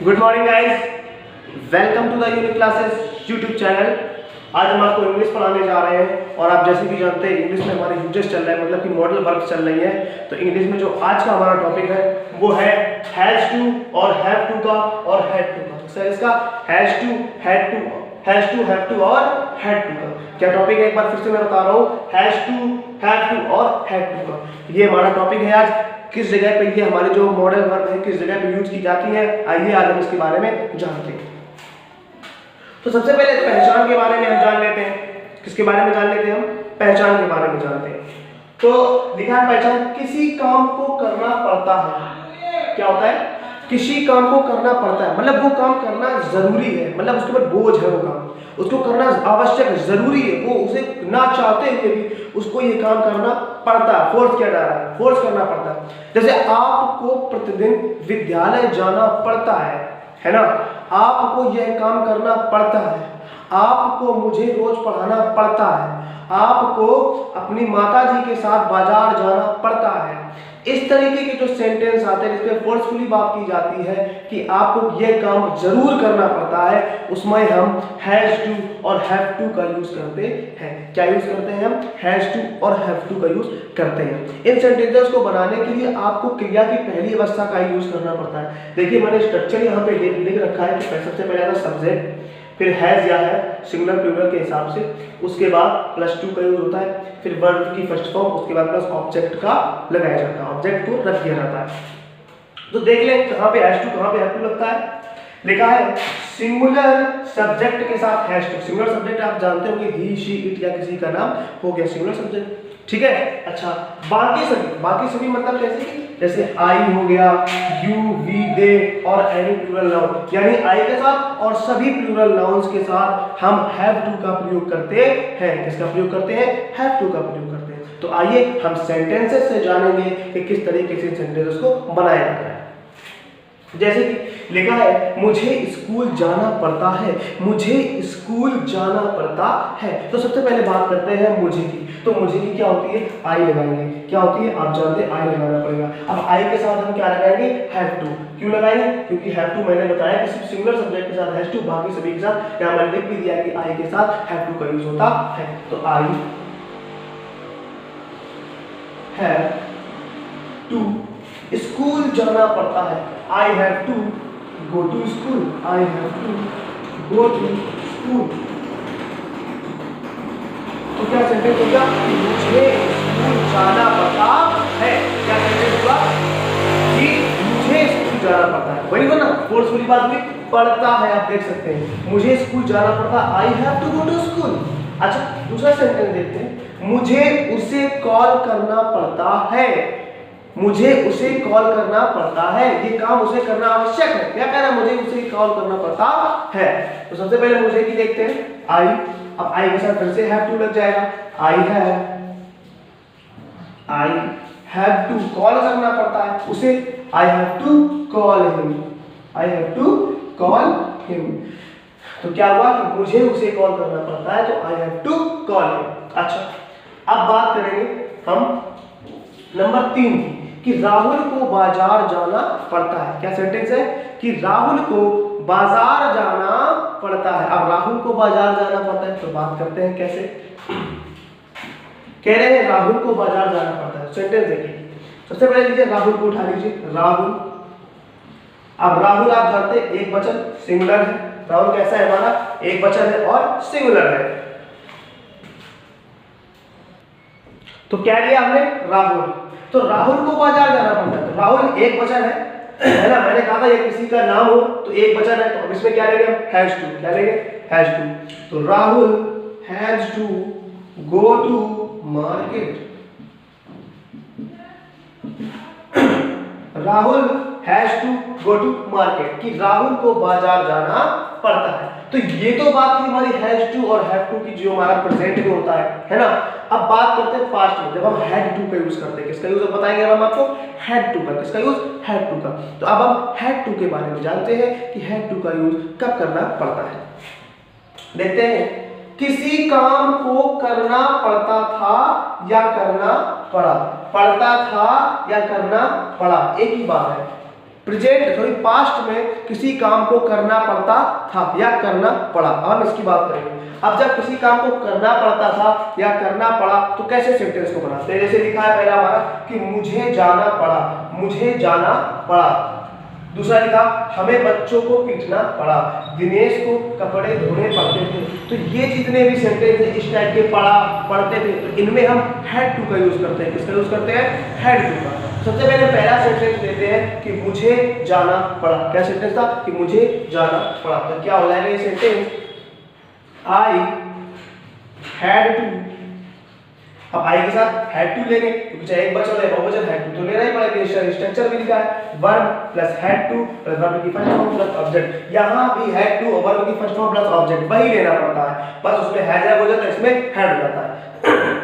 Good morning guys, welcome to the Unique Classes YouTube channel. आज हम आपको English पढ़ाने जा रहे हैं और आप जैसे कि जानते हैं इंग्लिश में हमारे यूजेस चल रहे हैं, मतलब कि मॉडल वर्ब्स चल रही हैं। तो इंग्लिश में जो आज का हमारा टॉपिक है वो है हैज टू और हैव टू का और हैड टू का। सर इसका has to, had to, has to, have to और हैड टू का क्या टॉपिक है, एक बार फिर से मैं बता रहा हूँ। हैज टू, हैव टू और हैड टू का ये हमारा टॉपिक है। आज किस जगह पे ये हमारी जो मॉडल वर्ब है किस जगह पे यूज की जाती है, आइए आज हम इसके बारे में जानते हैं। तो सबसे पहले पहचान के बारे में हम जान लेते हैं। किसके बारे में जान लेते हैं हम? पहचान के बारे में जानते हैं। तो लिखा है पहचान, किसी काम को करना पड़ता है। क्या होता है? किसी काम को करना पड़ता है, मतलब वो काम करना जरूरी है, मतलब उसके ऊपर बोझ है, वो काम उसको करना आवश्यक है, जरूरी है, वो उसे ना चाहते हुए भी उसको ये काम करना पड़ता है, फोर्स किया जा रहा है, फोर्स करना पड़ता है। जैसे आपको प्रतिदिन विद्यालय जाना पड़ता है ना, आपको यह काम करना पड़ता है, आपको मुझे रोज पढ़ाना पड़ता है, आपको अपनी माताजी के साथ बाजार जाना पड़ता है। इस तरीके के जो सेंटेंस आते हैं जिसमें फोर्सफुली बात की जाती है कि आपको यह काम जरूर करना पड़ता है, उसमें हम हैज टू और हैव टू का यूज करते हैं। क्या यूज करते हैं हम? हैज टू और हैव टू का यूज करते हैं। इन सेंटेंसेस को बनाने के लिए आपको क्रिया की पहली अवस्था का यूज करना पड़ता है। देखिए मैंने स्ट्रक्चर यहाँ पे लिख रखा है कि सबसे पहले आता सब्जेक्ट, फिर हैज या है सिंगुलर प्लूरल के हिसाब से, उसके बाद प्लस टू का यूज होता है, फिर वर्ब की फर्स्ट फॉर्म, उसके बाद प्लस ऑब्जेक्ट का लगाया जाता है, ऑब्जेक्ट को रख दिया जाता है। तो देख लें कहाँ पे हैज टू कहाँ पे हैव टू लगता है। लिखा है सिंगुलर सब्जेक्ट के साथ हैज टू। सिंगुलर सब्जेक्ट आप जानते होंगे ही, शी, इट या किसी का नाम हो गया सिंगुलर सब्जेक्ट, ठीक है। अच्छा बाकी सभी मतलब जैसे आई हो गया, यू, वी, दे और एनी प्लूरल नाउन, यानी आई के साथ और सभी प्लूरल नाउन्स के साथ हम हैव टू का प्रयोग करते हैं। किसका प्रयोग करते हैं? हैव टू का प्रयोग करते हैं। तो आइए हम सेंटेंसेस से जानेंगे कि किस तरीके से सेंटेंसेस को बनाया जाता है। जैसे कि लिखा है मुझे स्कूल जाना पड़ता है, मुझे स्कूल जाना पड़ता है। तो सबसे पहले बात करते हैं मुझे की। तो मुझे की क्या होती है? आई लगाएंगे। क्या होती है? आप जानते हैं आई लगाना पड़ेगा। अब आई के साथ हम क्या लगाएंगे? Have to. क्यों लगाएंगे? क्योंकि हैव टू मैंने बताया कि सिर्फ सिंगुलर सब्जेक्ट के साथ हैव टू, बाकी सभी के साथ यहाँ मैंने लिख भी दिया कि आई के साथ हैव टू का यूज होता है। तो आई हैव टू स्कूल जाना पड़ता है, I have to go to school, I have to go to school. तो क्या सेंटेंस होगा? मुझे स्कूल जाना पड़ता है। क्या सेंटेंस होगा? कि मुझे स्कूल जाना पड़ता है। वही ना फोर्सफुली बात हुई, पढ़ता है। आप देख सकते हैं मुझे स्कूल जाना पड़ता है, I have to go to school. अच्छा दूसरा सेंटेंस देखते हैं, मुझे उसे कॉल करना पड़ता है, मुझे उसे कॉल करना पड़ता है, ये काम उसे करना आवश्यक है। क्या कह रहा है? मुझे उसे कॉल करना पड़ता है। तो सबसे पहले मुझे की देखते हैं आई। अब आई के साथ फिर से हैव टू लग जाएगा। आई हैव टू कॉल करना पड़ता है उसे, I have to call him, I have to call him. तो क्या हुआ कि मुझे उसे कॉल करना पड़ता है, तो I have to call him. अच्छा अब बात करेंगे हम नंबर 3 कि राहुल को बाजार जाना पड़ता है। क्या सेंटेंस है? कि राहुल को बाजार जाना पड़ता है। अब राहुल को बाजार जाना पड़ता है, तो बात करते हैं कैसे। कह रहे हैं राहुल को बाजार जाना पड़ता है। सेंटेंस देखिए, सबसे पहले लीजिए राहुल को उठा लीजिए, राहुल। अब राहुल आप जानते हैं एक वचन सिंगुलर है। राहुल कैसा है? हमारा एक वचन है और सिंगुलर है। तो क्या लिया हमने? राहुल। तो राहुल को बाजार जाना पड़ता है, तो राहुल एक वचन है ना। मैंने कहा था ये किसी का नाम हो तो एक वचन है, तो अब इसमें क्या लेंगे हम? Has to. क्या लेंगे? Has to. तो Rahul has to go to market, Rahul has to go to market, कि राहुल को बाजार जाना पड़ता है। तो ये तो बात थी हमारी हैज टू और हैव टू की, जो हमारा प्रेजेंट में होता है ना। अब बात करते हैं पास्ट में, जब हम हैड टू का यूज करते हैं। किसका यूज बताएंगे अब हम आपको? हैड टू का। किसका यूज? हैड टू का। तो अब हम हैड टू के बारे में जानते हैं कि हैड टू का यूज कब करना पड़ता है। देखते हैं, किसी काम को करना पड़ता था या करना पड़ा, पड़ता था या करना पड़ा, एक ही बात है। प्रेजेंट सॉरी पास्ट में किसी काम को करना पड़ता था या करना पड़ा। अब हम इसकी बात करेंगे। अब जब किसी काम को करना पड़ता था या करना पड़ा तो कैसे सेंटेंस को बनाते हैं। जैसे लिखा है पहला हमारा कि मुझे जाना पड़ा, मुझे जाना पड़ा। दूसरा लिखा हमें बच्चों को पीटना पड़ा, दिनेश को कपड़े धोने पड़ते थे। तो ये जितने भी सेंटेंस है इस टाइप के पढ़ा पढ़ते थे तो इनमें हम हैड टू का यूज करते हैं। किसका यूज करते हैं? हैड टू का। सबसे पहले पहला सेंटेंस लेते हैं कि मुझे जाना पड़ा। क्या सेंटेंस था? कि मुझे जाना पड़ा। तो क्या हो जाएगा ये सेंटेंस? I had to. अब आई के साथ हैड टू लेंगे क्योंकि चाहे एक बचन है बहुवचन हैड टू तो लेना ही पड़ेगा। स्ट्रक्चर भी लिखा है verb plus had two plus verb की फर्स्ट फॉर्म प्लस ऑब्जेक्ट। यहां भी हैड टू और वर्ब की फर्स्ट फॉर्म प्लस ऑब्जेक्ट वही लेना पड़ता है, बस उसमें हैज हो जाता है, इसमें हैड हो जाता है।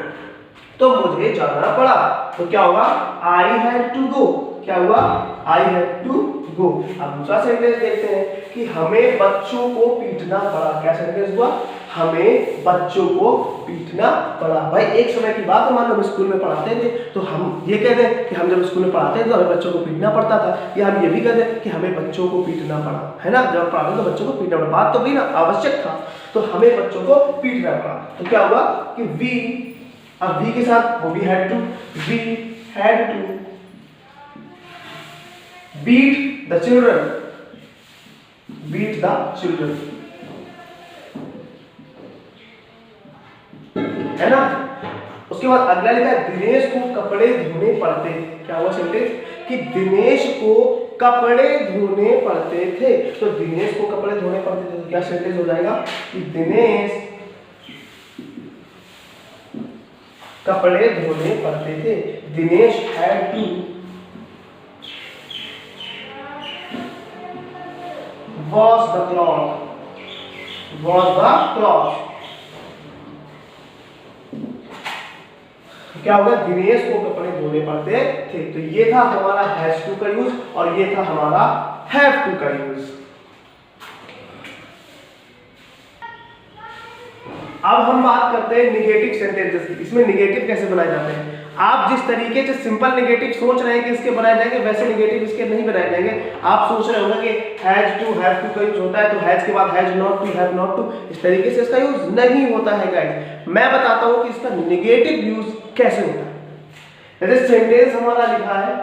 तो मुझे जाना पड़ा तो क्या होगा? I had to go. क्या हुआ? I had to go. अब दूसरा सेंटेंस देखते हैं कि हमें बच्चों को पीटना पड़ा। क्या सेंटेंस हुआ? हमें बच्चों को पीटना पड़ा। भाई एक समय की बात है, मान लो हम स्कूल में पढ़ाते थे तो हम ये कहते हैं कि हम जब स्कूल में पढ़ाते थे तो हमें बच्चों को पीटना पड़ता था, या हम ये भी कहते हैं कि हमें बच्चों को पीटना पड़ा, है ना। जब पढ़ाते तो बच्चों को पीटना पड़ा, बात तो भी ना आवश्यक था, तो हमें बच्चों को पीटना पड़ा। तो क्या हुआ कि वी, अब वी के साथ वो भी had to, we had to beat the children, beat the children, है ना। उसके बाद अगला लिखा है दिनेश को कपड़े धोने पड़ते थे। क्या हुआ सेंटेंस? कि दिनेश को कपड़े धोने पड़ते थे। तो दिनेश को कपड़े धोने पड़ते थे तो क्या सेंटेंस हो जाएगा? कि दिनेश कपड़े धोने पड़ते थे। Dinesh had to wash the cloth, wash the cloth. क्या होगा? दिनेश को कपड़े धोने पड़ते थे। तो ये था हमारा हैज टू का यूज और ये था हमारा हैव टू का यूज। अब हम बात करते हैं निगेटिव सेंटेंसेस की। इसमें निगेटिव कैसे बनाए जाते हैं? आप जिस तरीके से सिंपल निगेटिव सोच रहे हैं कि इसके बनाए जाएंगे वैसे निगेटिव इसके नहीं बनाए जाएंगे। आप सोच रहे होंगे कि हैज टू हैव टू का यूज होता है तो हैज के बाद has not to have not to, इस तरीके से इसका यूज नहीं होता है गाइस। मैं बताता हूं कि इसका निगेटिव यूज कैसे होता है। जैसे सेंटेंस हमारा लिखा है,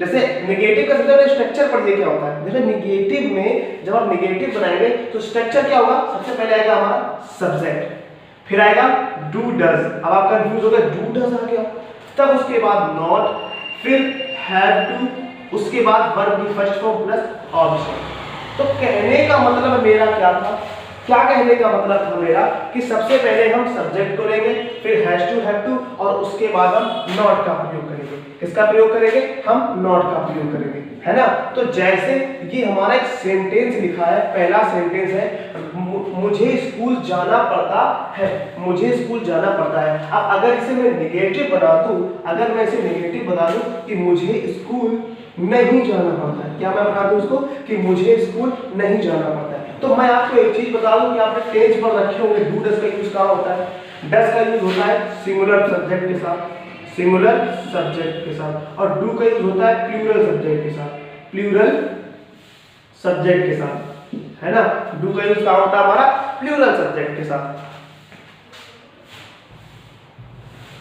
जैसे निगेटिव का सबसे पहले स्ट्रक्चर पढ़िए क्या होता है। जैसे निगेटिव में जब आप निगेटिव बनाएंगे तो स्ट्रक्चर क्या होगा? सबसे पहले आएगा हमारा सब्जेक्ट, फिर आएगा डू डज। अब आप कंफ्यूज हो गए, डू डज आ गया, तब उसके बाद नॉट, फिर हैव टू, उसके बाद वर्ब की फर्स्ट फॉर्म प्लस ऑब्जेक्ट। तो कहने का मतलब मेरा क्या था? क्या कहने का मतलब था मेरा कि सबसे पहले हम सब्जेक्ट को लेंगे, फिर हैज टू हैव टू और उसके बाद हम नॉट का प्रयोग करेंगे। किसका प्रयोग करेंगे? हम नॉट का प्रयोग करेंगे, है ना। तो जैसे ये हमारा एक सेंटेंस लिखा है, पहला सेंटेंस है मुझे स्कूल जाना पड़ता है, मुझे स्कूल जाना पड़ता है। अब अगर इसे मैं नेगेटिव बना दूं, अगर मैं इसे नेगेटिव बना दूं कि मुझे स्कूल नहीं जाना पड़ता है, क्या मैं बता दूं उसको कि मुझे स्कूल नहीं जाना पड़ता है। तो मैं आपको एक चीज बता दूं कि आपने टेंस पर रखे होंगे डू डज का यूज कहां होता है? डज का यूज होता है सिंगुलर सब्जेक्ट के साथ, सिंगुलर सब्जेक्ट के साथ, और डू का यूज होता है प्लूरल सब्जेक्ट के साथ, प्लूरल सब्जेक्ट के साथ, है ना। डू का यूज कहां होता है? हमारा प्लूरल सब्जेक्ट के साथ।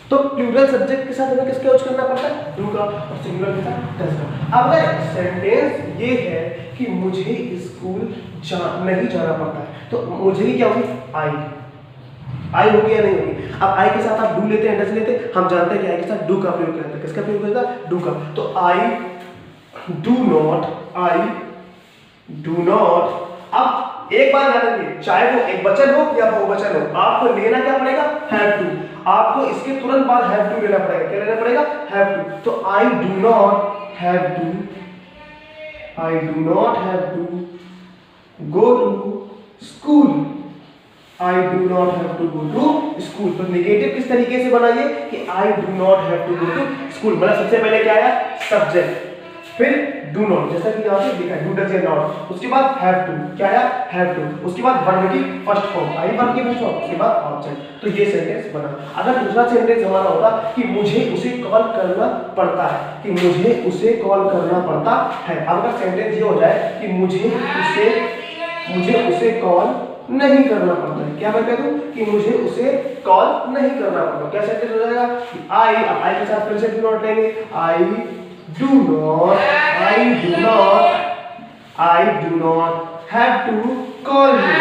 तो प्लूरल सब्जेक्ट के साथ हमें किसका यूज करना पड़ता है? डू का, और सिंगुलर के साथ डज का। अब अगर सेंटेंस ये है कि मुझे स्कूल नहीं जाना पड़ता है तो मुझे ही क्या होगी? आई होगी या नहीं होगी? अब आई के साथ आप डू लेते हैं, डज लेते हैं, हम जानते हैं कि आई के साथ डू का प्रयोग करते हैं। किसका प्रयोग करता है? डू का। तो I do not, I do not. अब एक बात ध्यान रखिए, चाहे वो एक वचन हो या बहुवचन हो, आपको लेना क्या पड़ेगा? Have to. आपको इसके तुरंत बाद हैव टू लेना पड़ेगा। क्या लेना पड़ेगा? Have to. तो I do not have to, I do not have to go to school, I do not have to go to school. तो नेगेटिव किस तरीके से बनाइए कि I do not have to go to school. मतलब सबसे पहले क्या आया? सब्जेक्ट, फिर डू नॉट, जैसा कि यहाँ पे लिखा है डू डज या नॉट, उसके बाद हैव टू, क्या है हैव टू, उसके बाद वर्ब की फर्स्ट फॉर्म, आई वर्ब की फर्स्ट फॉर्म, उसके बाद ऑब्जेक्ट। तो ये सेंटेंस बना। अगर दूसरा सेंटेंस हमारा होता कि मुझे उसे कॉल करना पड़ता है, कि मुझे उसे कॉल करना पड़ता है। अब अगर सेंटेंस ये हो जाए कि मुझे उसे कॉल नहीं करना पड़ता है, क्या मैं कह दूं कि मुझे उसे कॉल नहीं करना पड़ता, क्या सेंटेंस हो जाएगा कि आई, अब आई के साथ फिर से डू नॉट लेंगे, आई do not have to call him,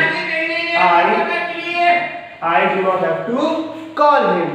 I do not have to call him।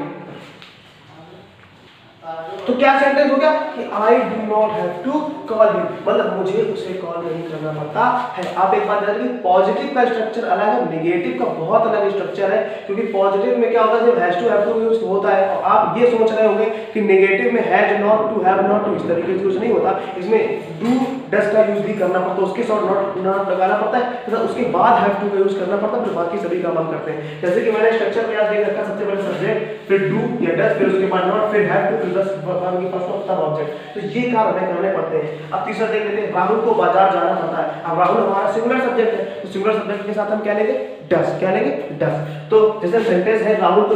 तो क्या सेंटेंस हो गया कि I do not have to call him, मतलब मुझे उसे कॉल नहीं करना पड़ता है। आप एक बात याद रखिए, पॉजिटिव का स्ट्रक्चर अलग है, नेगेटिव का बहुत अलग स्ट्रक्चर है। क्योंकि पॉजिटिव में क्या होता है, जब has to have to use होता है, और आप ये सोच रहे होंगे कि नेगेटिव में has not to, have not to, इस तरीके से यूज नहीं होता। इसमें डू डज का यूज भी करना पड़ता है, उसके साथ नॉट लगाना पड़ता है, तथा उसके बाद हैव टू का यूज करना पड़ता है, फिर बाकी सभी काम हम करते हैं। जैसे कि मैंने स्ट्रक्चर में याद देख रखा, सबसे पहले सब्जेक्ट, फिर डू या डज, फिर उसके बाद नॉट, फिर हैव टू, फिर डज की फर्स्ट फॉर्म, तब ऑब्जेक्ट। तो ये काम हमें करने पड़ते हैं। अब तीसरा देख लेते हैं, राहुल को बाजार जाना पड़ता है। अब राहुल हमारा सिंगुलर सब्जेक्ट है, तो सिंगुलर सब्जेक्ट के साथ हम क्या लेंगे, डज, क्या लेंगे डज। तो जैसे सेंटेंस है राहुल को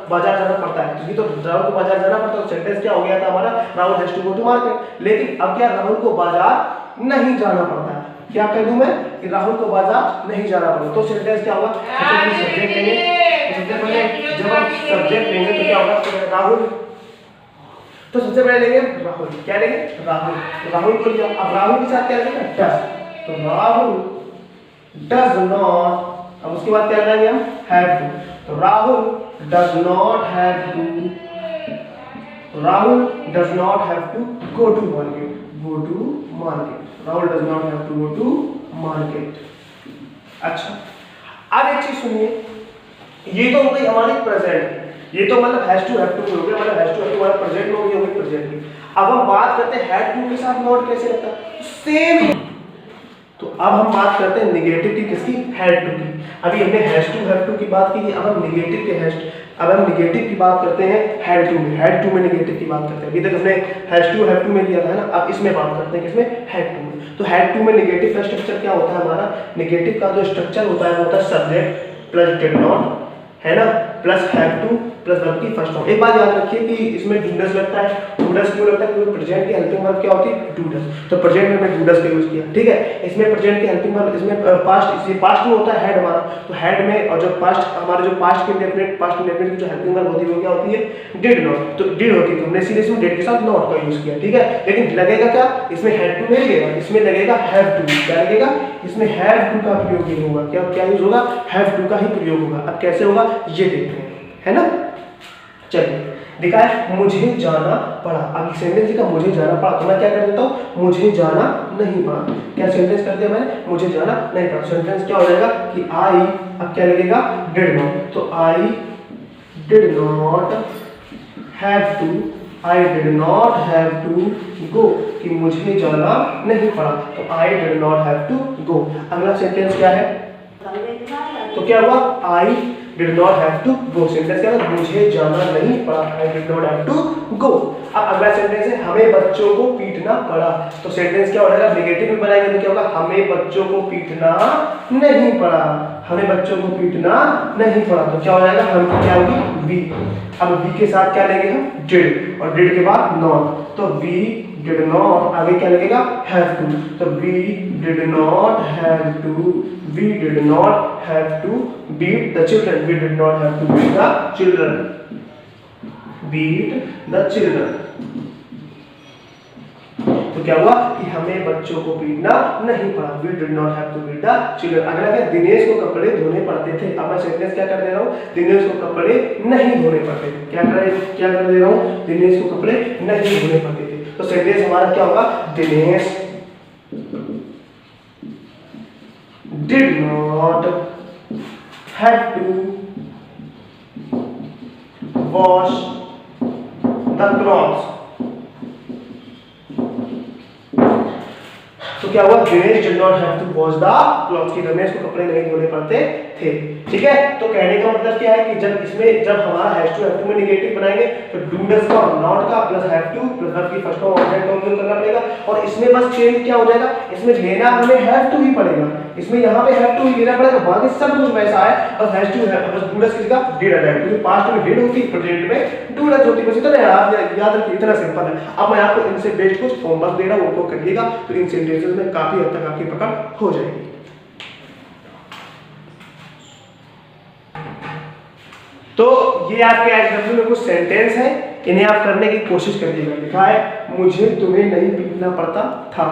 बाजार जाना पड़ता है, क्योंकि तो राहुल को बाजार जाना पड़ता है, तो सेंटेंस क्या हो गया था हमारा, Rahul has to go to market. लेकिन अब क्या, राहुल को बाजार नहीं जाना पड़ता है, क्या कह दूं मैं कि राहुल को बाजार नहीं जाना पड़ता। तो सेंटेंस क्या होगा, सब्जेक्ट लेंगे, सबसे पहले जब हम सब्जेक्ट लेंगे तो क्या होगा, राहुल, तो सबसे पहले लेंगे राहुल, क्या लेंगे राहुल, राहुल को लिया। अब राहुल के साथ क्या लेंगे डज, तो राहुल डज नॉट, अब उसके बाद क्या लगाएंगे हम हैव टू, तो Rahul does not have to, Rahul does not have to go to market, go to market, Rahul does not have to go to market. अच्छा, अब एक चीज सुनिए, ये तो हो गई हमारी प्रेजेंट, ये तो मतलब हैज टू हैव टू हो गया, मतलब हैज टू हैव टू हमारा प्रेजेंट में हो गई प्रेजेंट की। अब हम बात करते हैं हैड टू के साथ नॉट कैसे लगता है, सेम। तो अब हम बात करते हैं नेगेटिव की, किसकी, हैड टू की। अभी हमने हैज टू हैव टू की बात की, अब हम नेगेटिव के अब हम नेगेटिव की बात करते हैं हैड टू में, हैड टू में नेगेटिव की बात करते हैं। अभी तक हमने हैज टू हैव टू में लिया था ना, अब इसमें बात करते हैं किसमें, हैड टू में। तो हैड टू में नेगेटिव का स्ट्रक्चर क्या होता है हमारा, नेगेटिव का जो स्ट्रक्चर होता है वो होता है सब्जेक्ट प्लस डिड नॉट, है ना, plus have two plus verb की फर्स्ट फॉर्म। एक बात याद रखिए कि इसमें डू डज लगता है, डू डज क्यों लगता है, क्योंकि प्रेजेंट की हेल्पिंग वर्ब क्या होती है, डू डज। तो प्रेजेंट में मैं डू डज का यूज किया, ठीक है। इसमें प्रेजेंट की हेल्पिंग वर्ब, इसमें पास्ट, इसी पास्ट में होता है हैड हमारा, तो हैड में, और जो पास्ट हमारे जो पास्ट के इंडेफिनिट, पास्ट इंडेफिनिट की जो हेल्पिंग वर्ब होती है वो क्या होती है, डिड नॉट। तो डिड होती है, तो हमने सीधे इसमें डिड के साथ नॉट का यूज किया, ठीक है। लेकिन लगेगा क्या, इसमें हैड टू नहीं लगेगा, इसमें लगेगा हैव टू, क्या लगेगा, इसमें हैव टू का प्रयोग ही होगा, क्या यूज होगा, हैव टू का ही प्रयोग होगा। अब कैसे होगा ये देखते हैं, है ना। चलिए, देखा है मुझे जाना पड़ा, अब सेंटेंस का मुझे जाना पड़ा, तो मैं क्या कर देता हूँ, मुझे जाना नहीं पड़ा। क्या सेंटेंस कर दिया मैंने, मुझे जाना नहीं पड़ा। सेंटेंस क्या हो जाएगा कि आई, अब क्या लगेगा, डिड नॉट, तो I did not have to, I did not have to go, कि मुझे जाना नहीं पड़ा, तो I did not have to go. अगला सेंटेंस क्या है, तो क्या हुआ, I did not have to go. Sentence क्या है, मुझे जाना नहीं पड़ा, I did not have to go. अब अगला सेंटेंस है हमें बच्चों को पीटना पड़ा, तो सेंटेंस क्या हो जाएगा, नेगेटिव में बनाएंगे तो क्या होगा, हमें बच्चों को पीटना नहीं पड़ा, हमें बच्चों को पीटना नहीं पड़ा, तो क्या हो जाएगा, हम क्या होगी वी। अब वी के साथ क्या लेंगे हम, डिड, और डिड के बाद नॉट, तो वी डिड नॉट, आगे क्या लगेगा, हैव टू, तो we did not have to, we did not have to beat the children, we did not have to beat the children, beat the children। तो क्या हुआ कि हमें बच्चों को पीटना नहीं पड़ा, we did not have to beat the children। अगला क्या, दिनेश को कपड़े धोने पड़ते थे। अब मैं सेंटेंस क्या कर दे रहा हूँ, दिनेश को कपड़े नहीं धोने पड़ते थे, क्या कर दे रहा हूँ, दिनेश को कपड़े नहीं धोने पड़ते थे। तो सेंटेंस हमारा क्या होगा, Dinesh did not have to wash the clothes। तो क्या हुआ, Dinesh did not have to wash the clothes, कि रमेश को कपड़े नहीं धोने पड़ते थे। ठीक है, तो कहने का मतलब क्या है कि जब हमारा हैव टू में नेगेटिव बनाएंगे तो डू डज का और नॉट का plus have two plus verb की फर्स्ट फॉर्म ऑब्जेक्ट का उपयोग करना पड़ेगा। और इसमें बस चेंज क्या हो जाएगा, इसमें लेना हमें हैव टू ही पड़ेगा, इसमें यहाँ पे हैव टू ही लेना पड़ेगा, बाकी सब कुछ वैसा है, बस हैव टू है, बस डू डज की जगह डिड आ जाएगा, क्योंकि पास्ट में डिड होती, प्रेजेंट में डू डज होती। बस इतना है, आप याद रखिए, इतना सिंपल है। अब मैं आपको इनसे बेस्ड कुछ होमवर्क दे रहा हूँ, उनको करिएगा तो इन सेंटेंसेस में काफी हद तक आपकी पकड़ हो जाएगी। तो ये आपके एचडब्ल्यू में कुछ सेंटेंस है, इन्हें आप करने की कोशिश करिएगा। लिखा है, मुझे तुम्हें नहीं पीटना पड़ता था,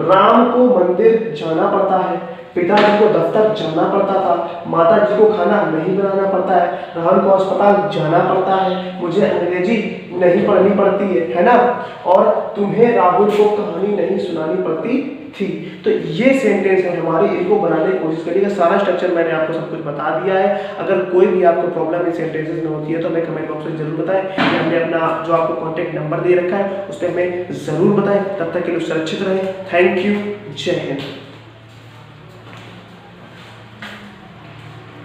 राम को मंदिर जाना पड़ता है, पिताजी को दफ्तर जाना पड़ता था, माताजी को खाना नहीं बनाना पड़ता है, राहुल को अस्पताल जाना पड़ता है, मुझे अंग्रेजी नहीं पढ़नी पड़ती है ना, और तुम्हें राहुल को कहानी नहीं सुनानी पड़ती थी। तो ये सेंटेंस है हमारी, इनको बनाने की कोशिश करिएगा। सारा स्ट्रक्चर मैंने आपको सब कुछ बता दिया है। अगर कोई भी आपको प्रॉब्लम इन सेंटेंसेस में होती है तो हमें कमेंट बॉक्स में जरूर बताएं, या हमने अपना जो आपको कॉन्टैक्ट नंबर दे रखा है उस पर हमें जरूर बताएं। तब तक के लिए सुरक्षित रहें। थैंक यू, जय हिंद।